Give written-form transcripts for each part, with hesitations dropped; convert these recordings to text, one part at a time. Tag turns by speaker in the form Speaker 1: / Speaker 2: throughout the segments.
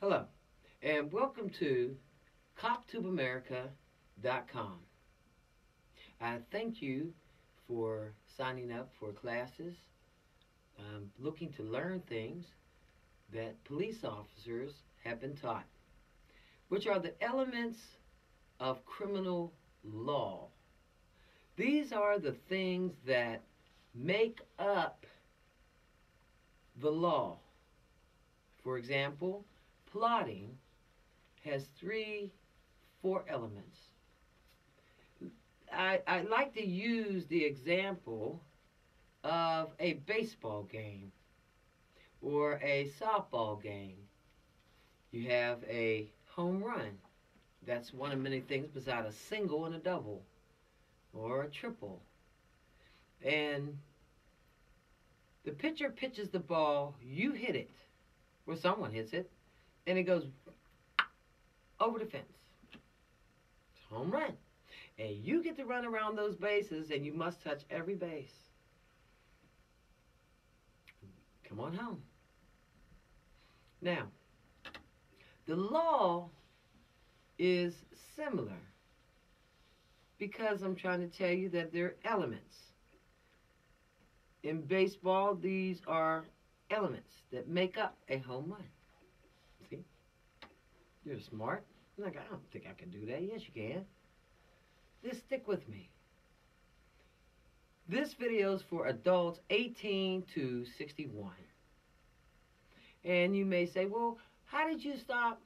Speaker 1: Hello, and welcome to COPTUBEAmerica.com. I thank you for signing up for classes, looking to learn things that police officers have been taught, which are the elements of criminal law. These are the things that make up the law. For example, plotting has four elements. I like to use the example of a baseball game or a softball game. You have a home run. That's one of many things besides a single and a double or a triple. And the pitcher pitches the ball, you hit it, or someone hits it, and it goes over the fence. It's home run. And you get to run around those bases, and you must touch every base. Come on home. Now, the law is similar because I'm trying to tell you that they're elements. In baseball, these are elements that make up a home run. See? You're smart. Like, I don't think I can do that. Yes, you can. Just stick with me. This video is for adults 18 to 61. And you may say, well, how did you stop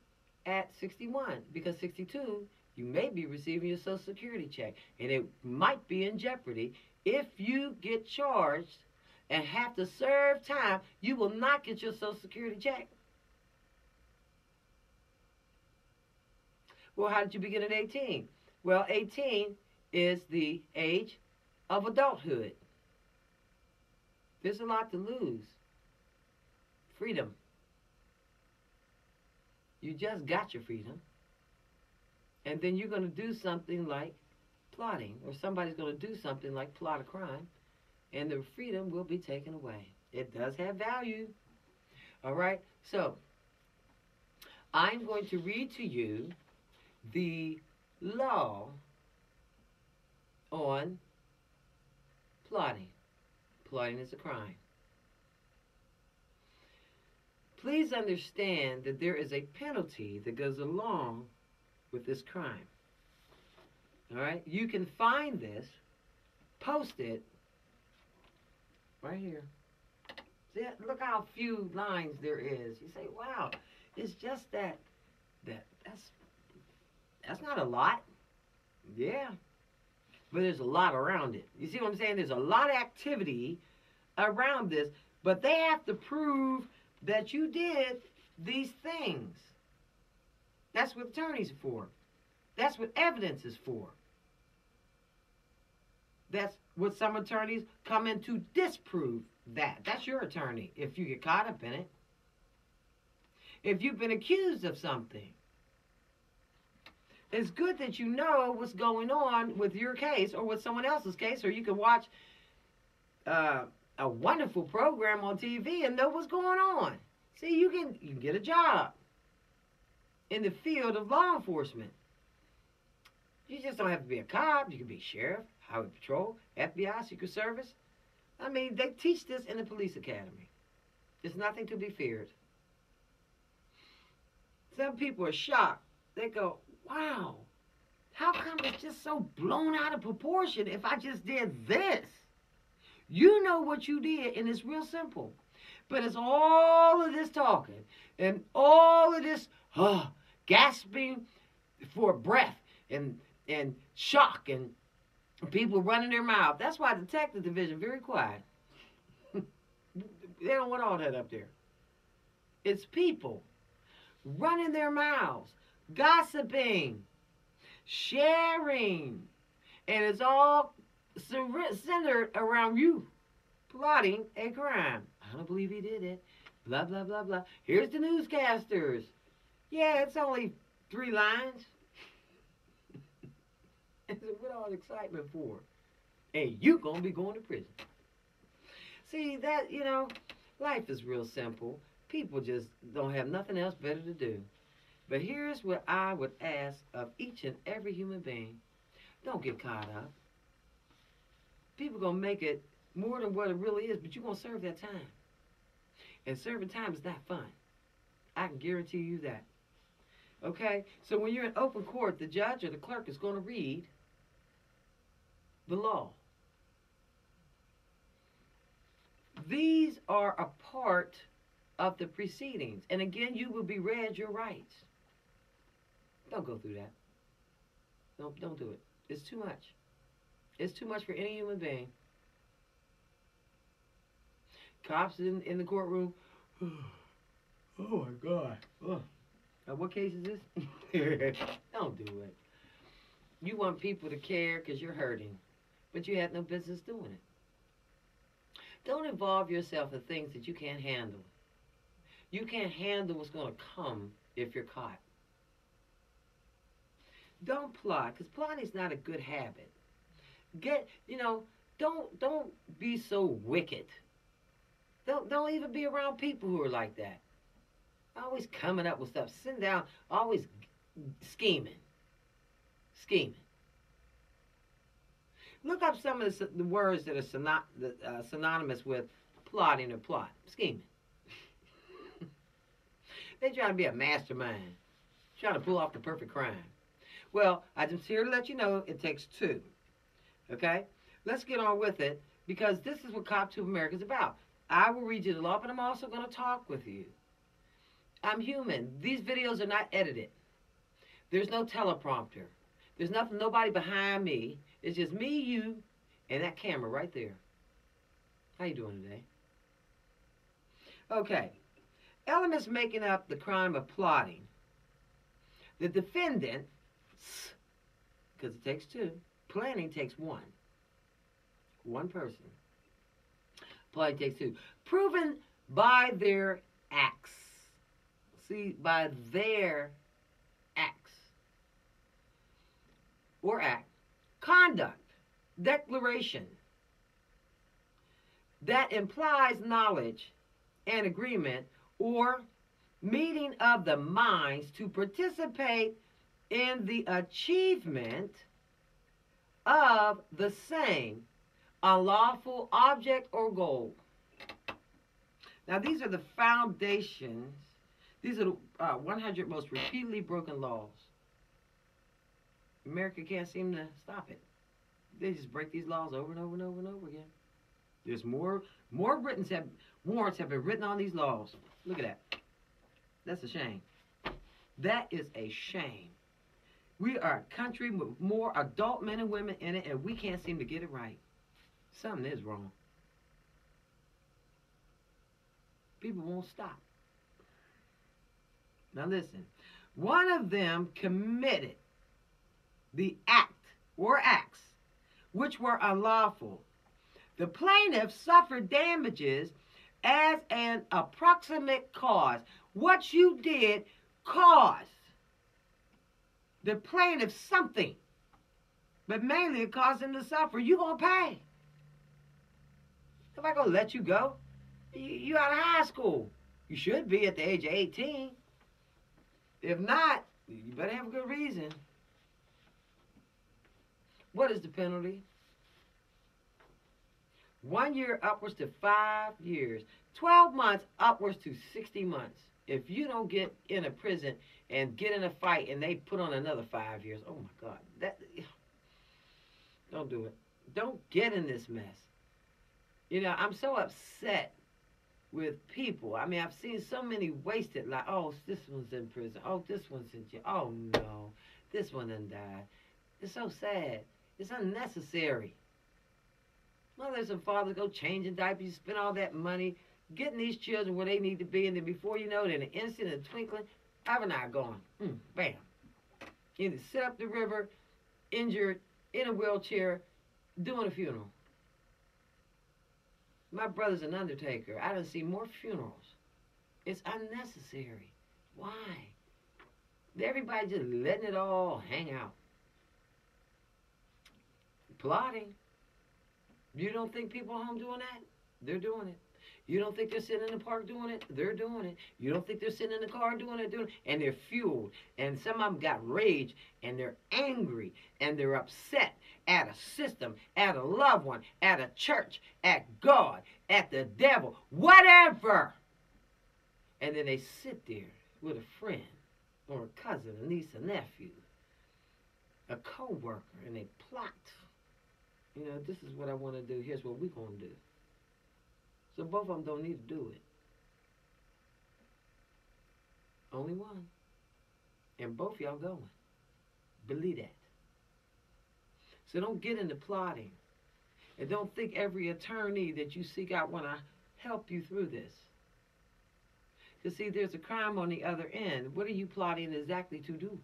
Speaker 1: at 61? Because 62, you may be receiving your Social Security check. And it might be in jeopardy. If you get charged and have to serve time, you will not get your Social Security check. Well, how did you begin at 18? Well, 18 is the age of adulthood. There's a lot to lose. Freedom. You just got your freedom. And then you're going to do something like plotting, or somebody's going to do something like plot a crime, and the freedom will be taken away. It does have value. All right? So, I'm going to read to you the law on plotting. Plotting is a crime. Please understand that there is a penalty that goes along with this crime. All right? You can find this, post it right here. See, look how few lines there is. You say, wow, it's just that's not a lot. Yeah. But there's a lot around it. You see what I'm saying? There's a lot of activity around this, but they have to prove that you did these things. That's what attorneys are for. That's what evidence is for. That's what some attorneys come in to disprove that. That's your attorney if you get caught up in it. If you've been accused of something. It's good that you know what's going on with your case or with someone else's case, or you can watch a wonderful program on TV and know what's going on. See, you can get a job in the field of law enforcement. You just don't have to be a cop. You can be sheriff, highway patrol, FBI, Secret Service. I mean, they teach this in the police academy. There's nothing to be feared. Some people are shocked. They go, wow, how come it's just so blown out of proportion if I just did this? You know what you did, and it's real simple. But it's all of this talking and all of this gasping for breath and shock and people running their mouth. That's why the detective division very quiet. They don't want all that up there. It's people running their mouths, gossiping, sharing, and it's all centered around you plotting a crime. I don't believe he did it. Blah, blah, blah, blah. Here's the newscasters. Yeah, it's only 3 lines. What all the excitement for? And you gonna be going to prison. See, that, life is real simple. People just don't have nothing else better to do. But here's what I would ask of each and every human being. Don't get caught up. People going to make it more than what it really is, but you're going to serve that time. And serving time is not fun. I can guarantee you that. Okay? So when you're in open court, the judge or the clerk is going to read the law. These are a part of the proceedings. And again, you will be read your rights. Don't go through that. Don't do it. It's too much. It's too much for any human being. Cops in the courtroom. Oh my God. Oh. What case is this? Don't do it. You want people to care because you're hurting, but you had no business doing it. Don't involve yourself in things that you can't handle. You can't handle what's going to come if you're caught. Don't plot, because plotting is not a good habit. Don't be so wicked. Don't even be around people who are like that. Always coming up with stuff, sitting down, always scheming. Look up some of the words that are synonymous with plotting or plot. Scheming. They try to be a mastermind, trying to pull off the perfect crime. Well, I'm just here to let you know it takes two. Okay? Let's get on with it, because this is what COPTUBE America is about. I will read you the law, but I'm also going to talk with you. I'm human. These videos are not edited. There's no teleprompter. There's nobody behind me. It's just me, you, and that camera right there. How you doing today? Okay. Elements making up the crime of plotting. The defendant, because it takes two. Planning takes one. One person. Plotting takes two. Proven by their acts. See, by their acts. Or act. Conduct. Declaration. That implies knowledge and agreement or meeting of the minds to participate in the achievement of the same unlawful object or goal. Now, these are the foundations. These are the 100 most repeatedly broken laws. America can't seem to stop it. They just break these laws over and over and over and over again. There's more warrants have been written on these laws. Look at that. That's a shame. That is a shame. We are a country with more adult men and women in it, and we can't seem to get it right. Something is wrong. People won't stop. Now listen. One of them committed the act or acts which were unlawful. The plaintiff suffered damages as an approximate cause. What you did caused the plaintiff something, but mainly it caused him to suffer. You're going to pay. If I going to let you go, you out of high school. You should be at the age of 18. If not, you better have a good reason. What is the penalty? 1 year upwards to 5 years. 12 months upwards to 60 months. If you don't get in a prison and get in a fight and they put on another 5 years, oh my God. Don't do it. Don't get in this mess. You know, I'm so upset with people. I mean, I've seen so many wasted, like, oh, this one's in prison. Oh, this one's in jail. Oh, no. This one done died. It's so sad. It's unnecessary. Mothers and fathers go changing diapers, you spend all that money getting these children where they need to be, and then before you know it, in an instant, in a twinkling, have an eye gone. Bam. Either sit up the river, injured, in a wheelchair, doing a funeral. My brother's an undertaker. I done see more funerals. It's unnecessary. Why? Everybody just letting it all hang out. Plotting. You don't think people are home doing that? They're doing it. You don't think they're sitting in the park doing it? They're doing it. You don't think they're sitting in the car doing it? And they're fueled. And some of them got rage, and they're angry, and they're upset at a system, at a loved one, at a church, at God, at the devil, whatever. And then they sit there with a friend or a cousin, a niece, a nephew, a co-worker, and they plot. You know, this is what I want to do. Here's what we're going to do. So both of them don't need to do it. Only one. And both y'all going. Believe that. So don't get into plotting. And don't think every attorney that you seek out want to help you through this. Because see, there's a crime on the other end. What are you plotting exactly to do?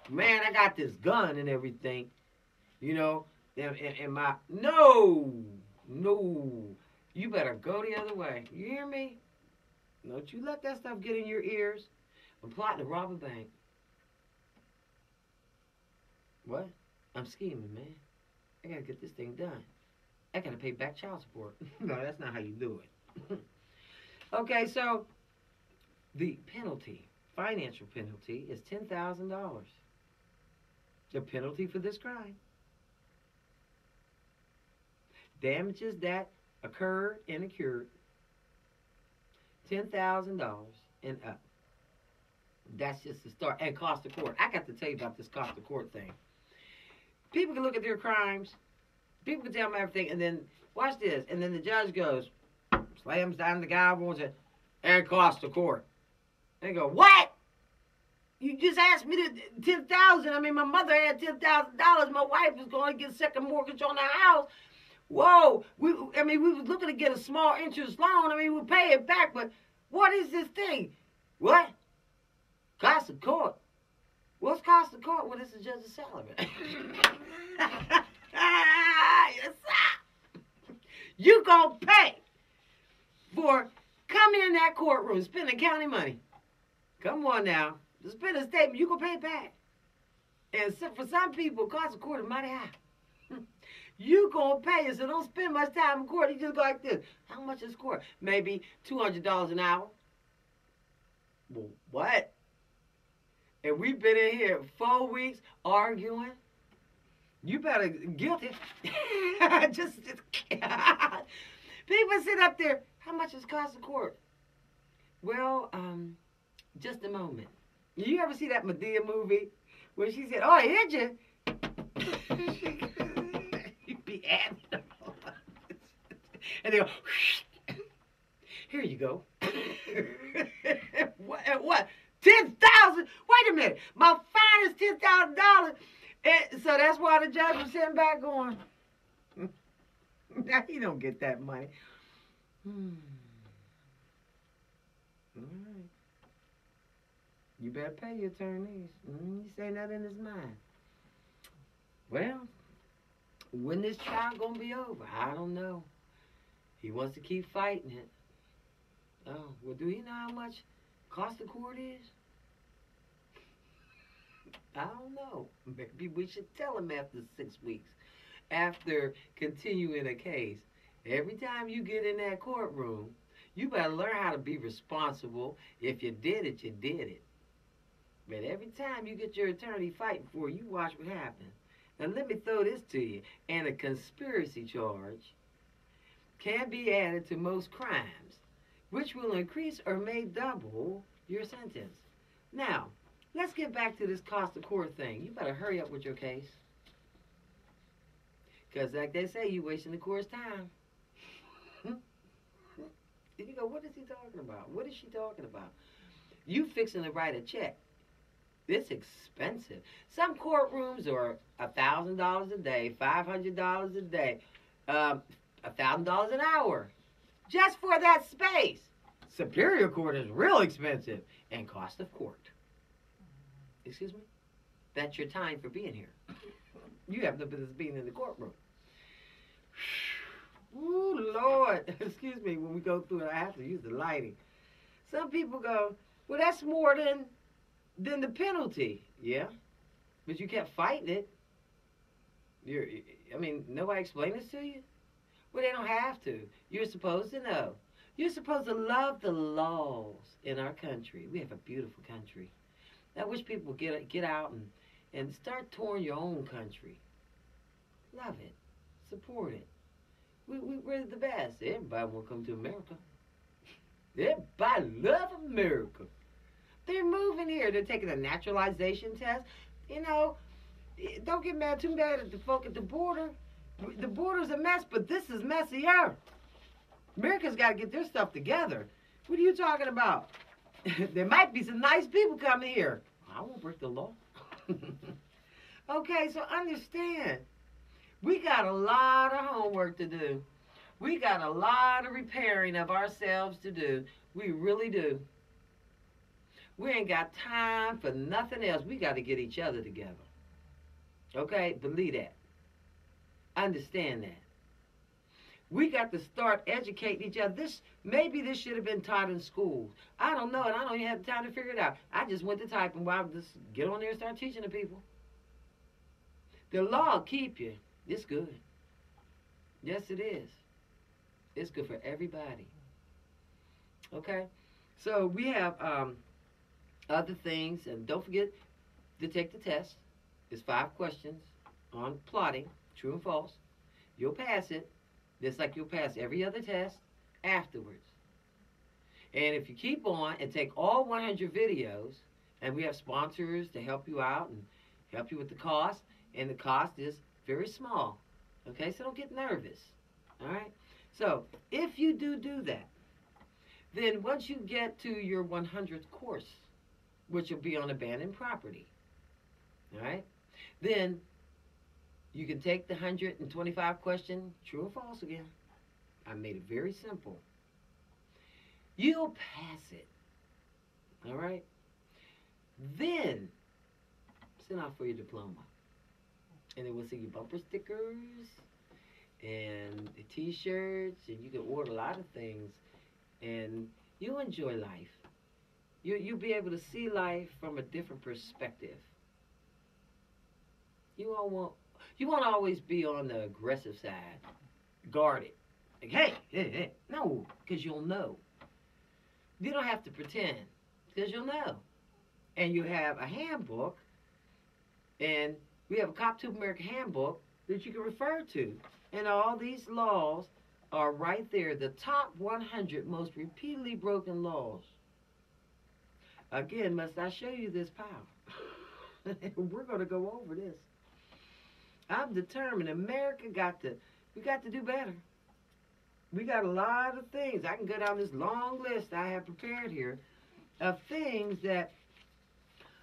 Speaker 1: Man, I got this gun and everything. You know, and my... No! You better go the other way. You hear me? Don't you let that stuff get in your ears. I'm plotting to rob a bank. What? I'm scheming, man. I gotta get this thing done. I gotta pay back child support. No, that's not how you do it. Okay, so the penalty, financial penalty, is $10,000. The penalty for this crime. Damages that occurred and occurred, $10,000 and up. That's just the start. And cost of court. I got to tell you about this cost of court thing. People can look at their crimes. People can tell them everything. And then, watch this. And then the judge goes, slams down the gavel and says, and cost of court. And they go, what? You just asked me to $10,000. I mean, my mother had $10,000. My wife was going to get a second mortgage on the house. Whoa, we was looking to get a small interest loan. I mean, we'll pay it back, but what is this thing? What? Cost of court. What's cost of court? Well, this is just a salary. Yes, sir. You gonna pay for coming in that courtroom, spending county money. Come on now. To spend a statement, you gonna pay it back. And so for some people, cost of court is mighty high. You gonna pay it, so don't spend much time in court. You just go like this. How much is court? Maybe $200 an hour. Well, what? And we've been in here 4 weeks arguing. You better guilty. just people sit up there. How much is cost of court? Well, just a moment. You ever see that Medea movie where she said, "Oh, I hit you." And they go, here you go. What? 10,000? Wait a minute. My fine is $10,000. So that's why the judge was sitting back going, now he don't get that money. All right. You better pay your attorneys. You say that in his mind. Well, when this trial gonna be over? I don't know. He wants to keep fighting it. Oh, well, do you know how much cost of court is? I don't know. Maybe we should tell him after 6 weeks. After continuing a case, every time you get in that courtroom, you better learn how to be responsible. If you did it, you did it. But every time you get your attorney fighting for you, watch what happens. Now let me throw this to you. And a conspiracy charge can be added to most crimes, which will increase or may double your sentence. Now, let's get back to this cost of court thing. You better hurry up with your case. Because like they say, you're wasting the court's time. And you go, what is he talking about? What is she talking about? You fixing to write a check. It's expensive. Some courtrooms are $1,000 a day, $500 a day, $1,000 an hour, just for that space. Superior court is real expensive, and cost of court. Excuse me? That's your time for being here. You have no business being in the courtroom. Ooh, Lord. Excuse me, when we go through it, I have to use the lighting. Some people go, well, that's more than the penalty. Yeah, but you kept fighting it. I mean, nobody explained this to you? Well, they don't have to. You're supposed to know. You're supposed to love the laws in our country. We have a beautiful country. I wish people would get out and start touring your own country. Love it. Support it. We're the best. Everybody want to come to America. Everybody love America. They're moving here. They're taking a naturalization test. You know, don't get mad too bad at the folk at the border. The border's a mess, but this is messier. America's got to get their stuff together. What are you talking about? There might be some nice people coming here. I won't break the law. Okay, so understand. We got a lot of homework to do. We got a lot of repairing of ourselves to do. We really do. We ain't got time for nothing else. We got to get each other together. Okay? Believe that. Understand that. We got to start educating each other. Maybe this should have been taught in school. I don't know, and I don't even have the time to figure it out. I just went to typing. Well, I'll just get on there and start teaching the people. The law will keep you. It's good. Yes, it is. It's good for everybody. Okay? So we have other things, and don't forget to take the test. It's 5 questions on plotting, true and false. You'll pass it, just like you'll pass every other test afterwards. And if you keep on and take all 100 videos, and we have sponsors to help you out and help you with the cost, and the cost is very small. Okay, so don't get nervous. All right? So if you do that, then once you get to your 100th course, which will be on abandoned property, all right, then you can take the 125 question, true or false again. I made it very simple. You'll pass it, all right? Then send out for your diploma. And then we'll see your bumper stickers and the t-shirts, and you can order a lot of things, and you'll enjoy life. You'll be able to see life from a different perspective. You won't always be on the aggressive side, guarded. Like, hey. No, because you'll know. You don't have to pretend, because you'll know. And you have a handbook, and we have a COPTUBE American handbook that you can refer to. And all these laws are right there, the top 100 most repeatedly broken laws. Again, must I show you this power? We're going to go over this. I'm determined. America we got to do better. We got a lot of things. I can go down this long list I have prepared here of things that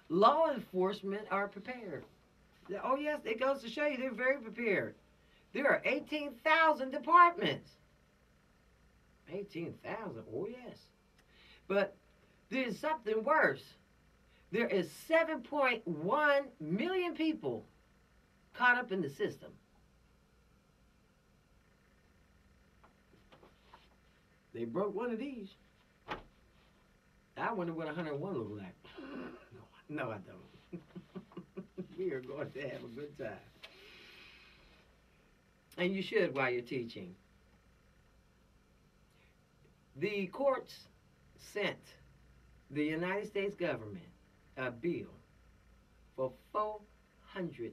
Speaker 1: law enforcement are prepared. Oh, yes, it goes to show you they're very prepared. There are 18,000 departments. 18,000, oh, yes. But there's something worse. There is 7.1 million people caught up in the system. They broke one of these. I wonder what 101 look like. No, I don't. We are going to have a good time. And you should while you're teaching. The courts sent the United States government a bill for $400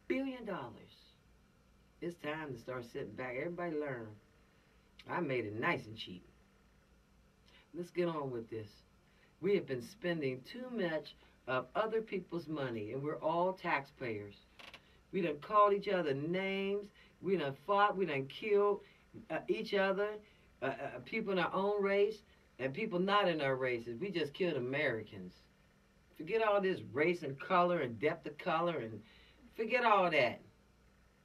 Speaker 1: billion. It's time to start sitting back. Everybody learn. I made it nice and cheap. Let's get on with this. We have been spending too much of other people's money, and we're all taxpayers. We done called each other names. We done fought. We done killed each other, people in our own race and people not in our races. We just killed Americans. Forget all this race and color and depth of color, and forget all that.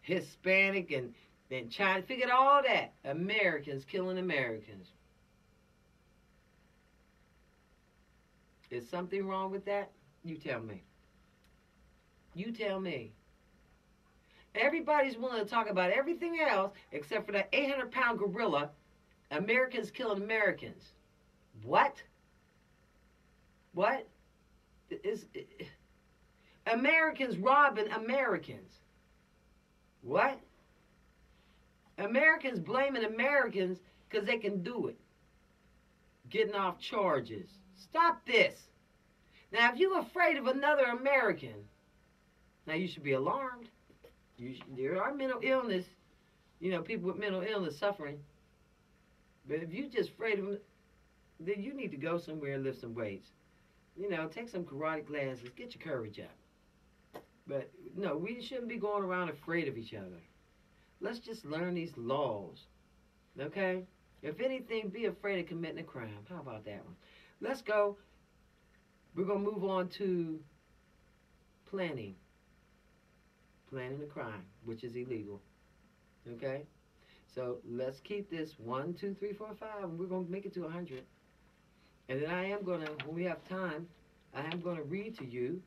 Speaker 1: Hispanic and China, forget all that. Americans killing Americans. Is something wrong with that? You tell me. You tell me. Everybody's willing to talk about everything else except for that 800-pound gorilla, Americans killing Americans. What? What? Americans robbing Americans. What? Americans blaming Americans because they can do it. Getting off charges. Stop this. Now, if you're afraid of another American, now you should be alarmed. There are mental illness, people with mental illness suffering. But if you're just afraid of them, then you need to go somewhere and lift some weights. Take some karate classes, get your courage up. But no, we shouldn't be going around afraid of each other. Let's just learn these laws, okay? If anything, be afraid of committing a crime. How about that one? Let's go. We're going to move on to planning. Planning a crime, which is illegal, okay? So let's keep this 1, 2, 3, 4, 5, and we're going to make it to 100. And then I am going to, when we have time, I am going to read to you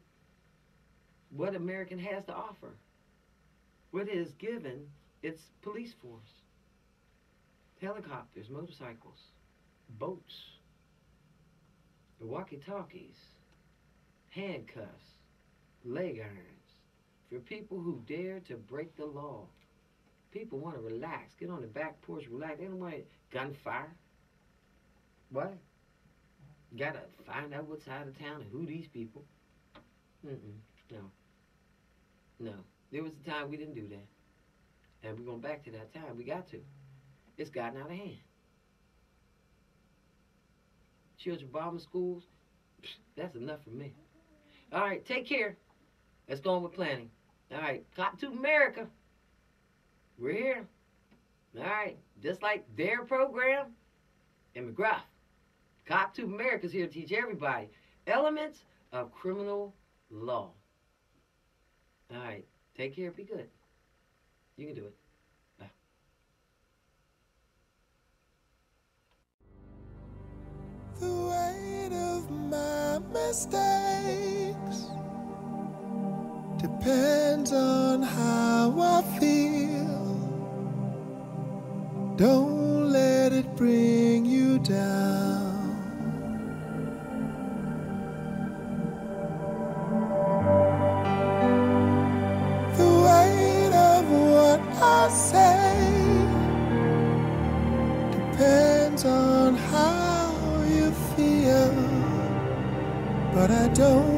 Speaker 1: what American has to offer. What it is given its police force. Helicopters, motorcycles, boats, the walkie-talkies, handcuffs, leg irons, for people who dare to break the law. People want to relax, get on the back porch, relax. They don't want gunfire. What? Gotta find out what side of town and who these people. No. There was a time we didn't do that. And we're going back to that time. We got to. It's gotten out of hand. Children bombing schools, that's enough for me. All right, take care. Let's go on with planning. All right, COPTUBE America. We're here. All right, just like their program in McGrath. COPTUBE America is here to teach everybody elements of criminal law. All right, take care. Be good. You can do it. Bye.
Speaker 2: The weight of my mistakes depends on how I feel. Don't let it bring you down. The weight of what I say depends on how you feel, but I don't